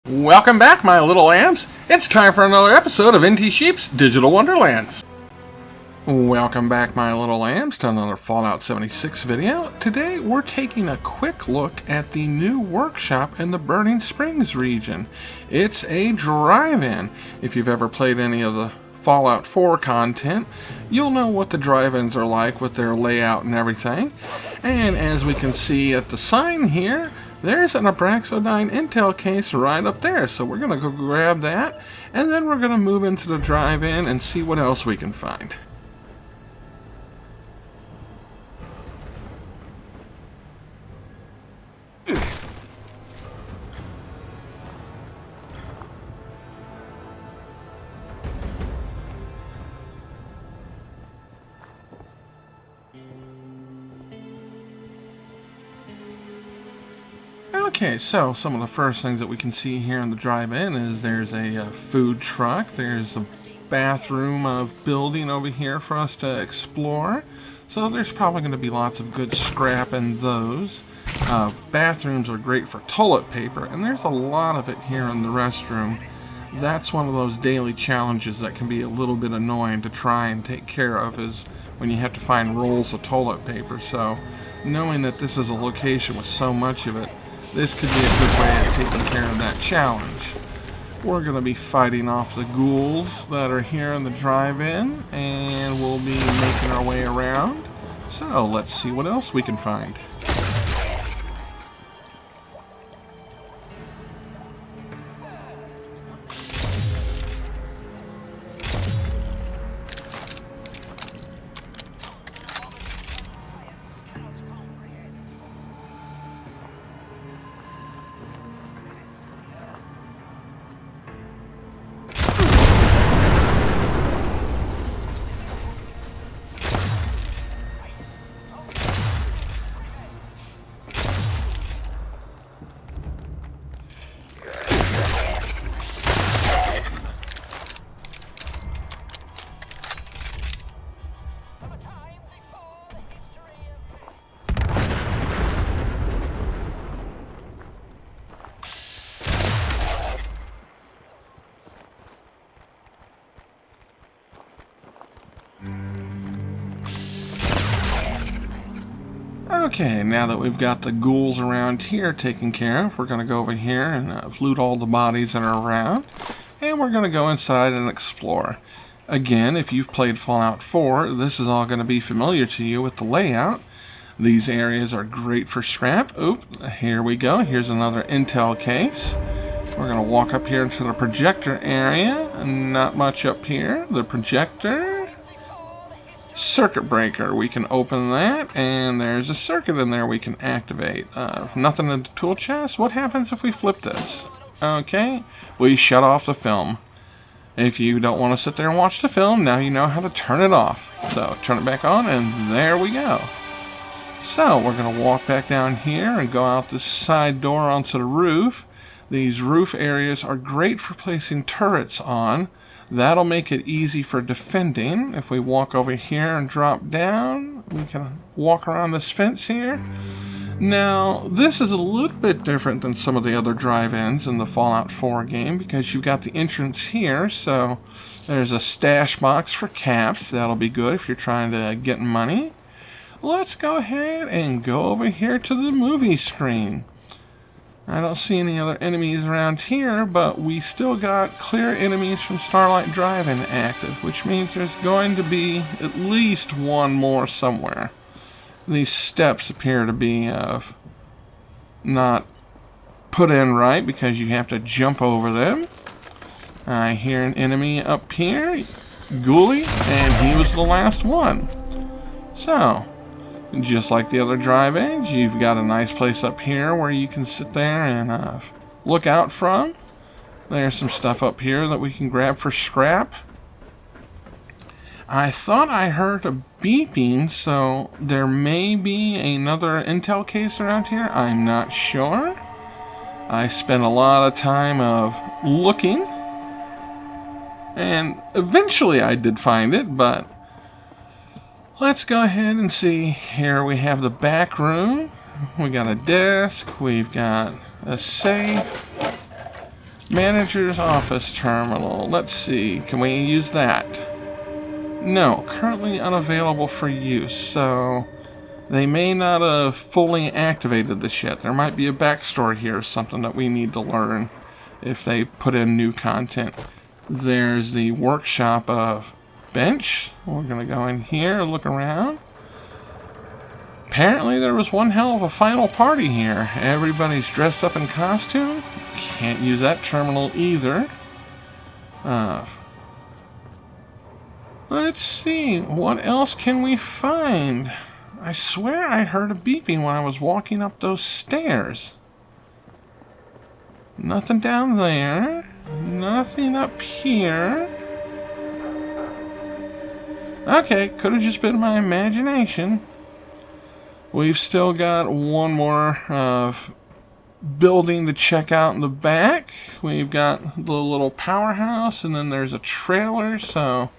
Welcome back, my little lambs. It's time for another episode of NT Sheep's Digital Wonderlands. Welcome back, my little lambs, to another Fallout 76 video. Today, we're taking a quick look at the new workshop in the Burning Springs region. It's a drive-in. If you've ever played any of the Fallout 4 content, you'll know what the drive-ins are like with their layout and everything. And as we can see at the sign here, there's an Abraxodine intel case right up there, so we're going to go grab that, and then we're going to move into the drive-in and see what else we can find. Okay, so some of the first things that we can see here in the drive-in is there's a food truck, there's a bathroom of building over here for us to explore, so there's probably going to be lots of good scrap in those. Bathrooms are great for toilet paper, and there's a lot of it here in the restroom. That's one of those daily challenges that can be a little bit annoying to try and take care of, is when you have to find rolls of toilet paper. So knowing that this is a location with so much of it, this could be a good way of taking care of that challenge. We're going to be fighting off the ghouls that are here in the drive-in, and we'll be making our way around. So let's see what else we can find. Okay, now that we've got the ghouls around here taken care of, we're going to go over here and loot all the bodies that are around, and we're going to go inside and explore. Again, if you've played Fallout 4, this is all going to be familiar to you with the layout. These areas are great for scrap. Oop, here we go. Here's another intel case. We're going to walk up here into the projector area. Not much up here. The projector. Circuit breaker, we can open that, and there's a circuit in there we can activate. Nothing in the tool chest. What happens if we flip this? Okay, we shut off the film. If you don't want to sit there and watch the film, now you know how to turn it off. So turn it back on, and there we go. So we're going to walk back down here and go out this side door onto the roof. These roof areas are great for placing turrets on. That'll make it easy for defending. If we walk over here and drop down, we can walk around this fence here. Now, this is a little bit different than some of the other drive-ins in the Fallout 4 game, because you've got the entrance here, so there's a stash box for caps. That'll be good if you're trying to get money. Let's go ahead and go over here to the movie screen. I don't see any other enemies around here, but we still got clear enemies from Starlight Drive-in active, which means there's going to be at least one more somewhere. These steps appear to be not put in right because you have to jump over them. I hear an enemy up here, Ghoulie, and he was the last one. So, just like the other drive-ins, you've got a nice place up here where you can sit there and look out from. There's some stuff up here that we can grab for scrap. I thought I heard a beeping, so there may be another intel case around here. I'm not sure. I spent a lot of time of looking, and eventually I did find it, but let's go ahead and see. Here we have the back room. We got a desk. We've got a safe. Manager's office terminal. Let's see. Can we use that? No. Currently unavailable for use. So they may not have fully activated this yet. There might be a backstory here, something that we need to learn if they put in new content. There's the workshop of bench. We're going to go in here and look around. Apparently there was one hell of a final party here. Everybody's dressed up in costume. Can't use that terminal either. Let's see. What else can we find? I swear I heard a beeping when I was walking up those stairs. Nothing down there. Nothing up here. Okay, could have just been my imagination. We've still got one more building to check out in the back. We've got the little powerhouse, and then there's a trailer, so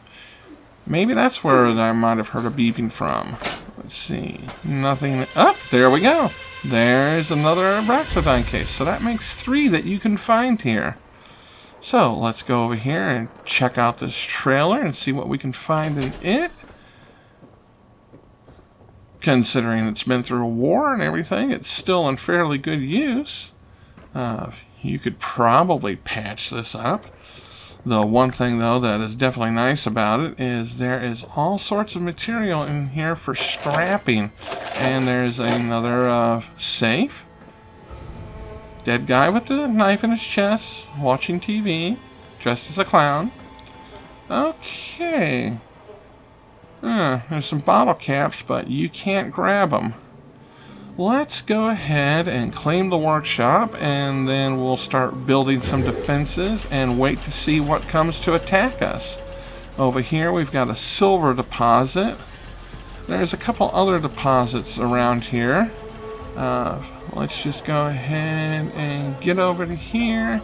maybe that's where I might have heard a beeping from. Let's see. Nothing. Oh, there we go. There's another Abraxodine case. So that makes 3 that you can find here. So let's go over here and check out this trailer and see what we can find in it. Considering it's been through a war and everything, it's still in fairly good use. You could probably patch this up. The one thing, though, that is definitely nice about it is there is all sorts of material in here for strapping. And there's another safe. Dead guy with the knife in his chest, watching TV, dressed as a clown. Okay. There's some bottle caps, but you can't grab them. Let's go ahead and claim the workshop, and then we'll start building some defenses and wait to see what comes to attack us. Over here we've got a silver deposit. There's a couple other deposits around here. Let's just go ahead and get over to here.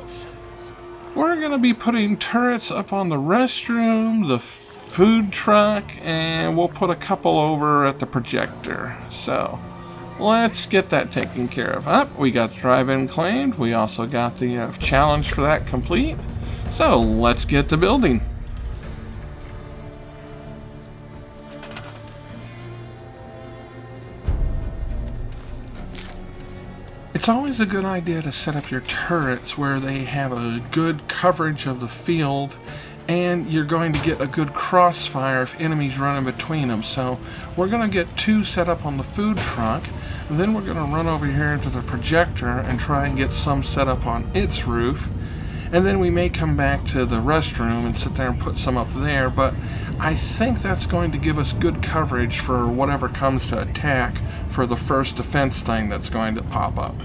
We're going to be putting turrets up on the restroom, the food truck, and we'll put a couple over at the projector. So let's get that taken care of. We got the drive-in claimed. We also got the challenge for that complete. So let's get to building. It's always a good idea to set up your turrets where they have a good coverage of the field, and you're going to get a good crossfire if enemies run in between them. So we're going to get 2 set up on the food truck, and then we're going to run over here into the projector and try and get some set up on its roof. And then we may come back to the restroom and sit there and put some up there, but I think that's going to give us good coverage for whatever comes to attack for the first defense thing that's going to pop up.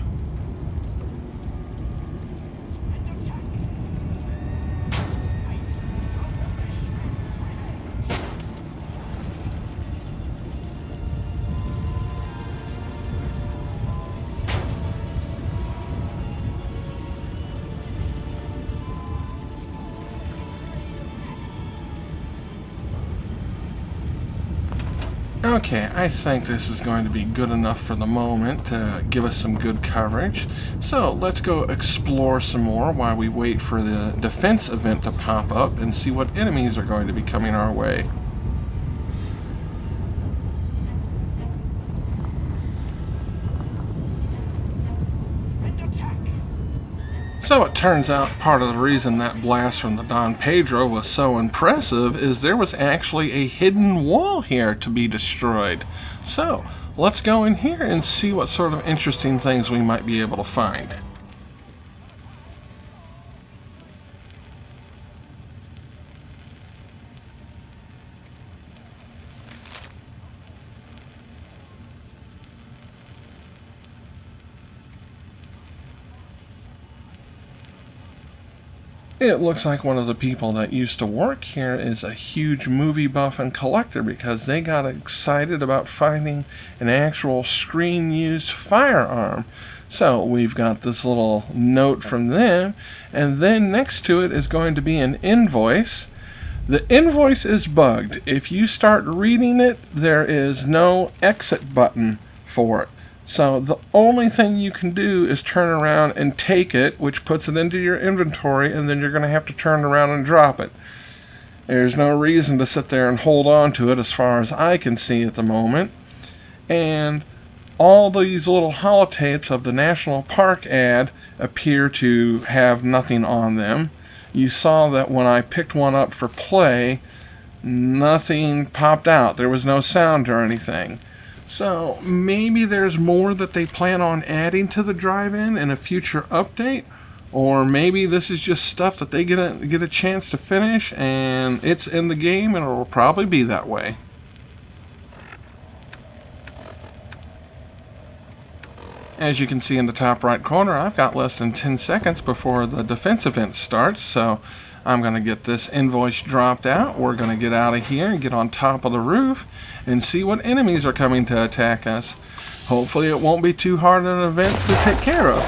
Okay, I think this is going to be good enough for the moment to give us some good coverage. So let's go explore some more while we wait for the defense event to pop up and see what enemies are going to be coming our way. So it turns out part of the reason that blast from the Don Pedro was so impressive is there was actually a hidden wall here to be destroyed. So let's go in here and see what sort of interesting things we might be able to find. It looks like one of the people that used to work here is a huge movie buff and collector, because they got excited about finding an actual screen-used firearm. So we've got this little note from them, and then next to it is going to be an invoice. The invoice is bugged. If you start reading it, there is no exit button for it. So the only thing you can do is turn around and take it, which puts it into your inventory, and then you're going to have to turn around and drop it. There's no reason to sit there and hold on to it as far as I can see at the moment. And all these little holotapes of the National Park ad appear to have nothing on them. You saw that when I picked one up for play, nothing popped out. There was no sound or anything. So maybe there's more that they plan on adding to the drive-in in a future update, or maybe this is just stuff that they get a chance to finish and it's in the game and it will probably be that way. As you can see in the top right corner, I've got less than 10 seconds before the defense event starts, so I'm going to get this invoice dropped out. We're going to get out of here and get on top of the roof and see what enemies are coming to attack us. Hopefully it won't be too hard an event to take care of.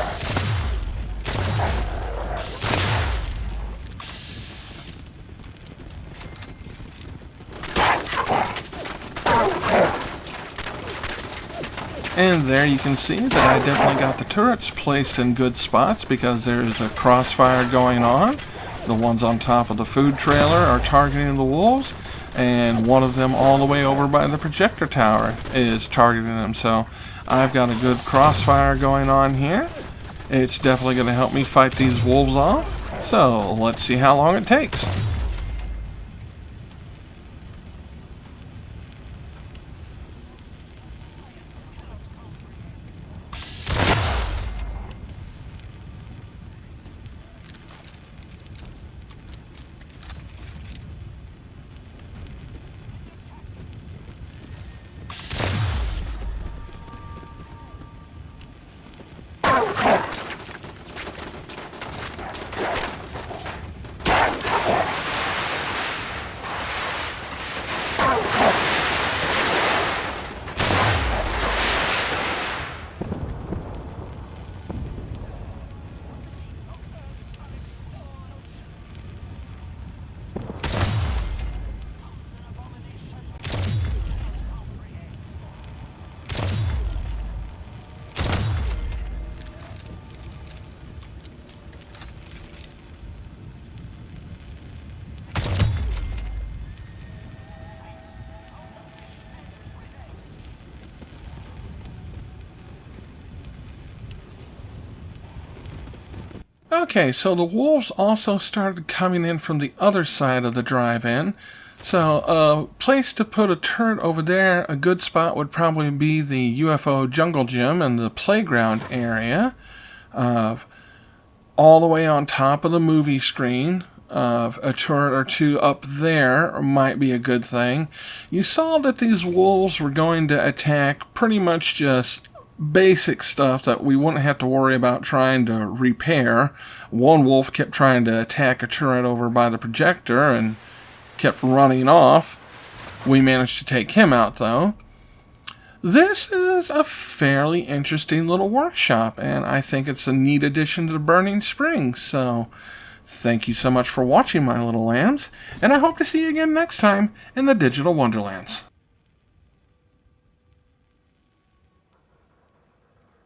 And there you can see that I definitely got the turrets placed in good spots because there's a crossfire going on. The ones on top of the food trailer are targeting the wolves, and one of them all the way over by the projector tower is targeting them. So I've got a good crossfire going on here. It's definitely going to help me fight these wolves off. So let's see how long it takes. Okay, so the wolves also started coming in from the other side of the drive-in. So a place to put a turret over there, a good spot would probably be the UFO jungle gym and the playground area. All the way on top of the movie screen. A turret or two up there might be a good thing. You saw that these wolves were going to attack pretty much just basic stuff that we wouldn't have to worry about trying to repair. One wolf kept trying to attack a turret over by the projector and kept running off. We managed to take him out though. This is a fairly interesting little workshop, and I think it's a neat addition to the Burning Springs. So thank you so much for watching, my little lambs, and I hope to see you again next time in the Digital Wonderlands.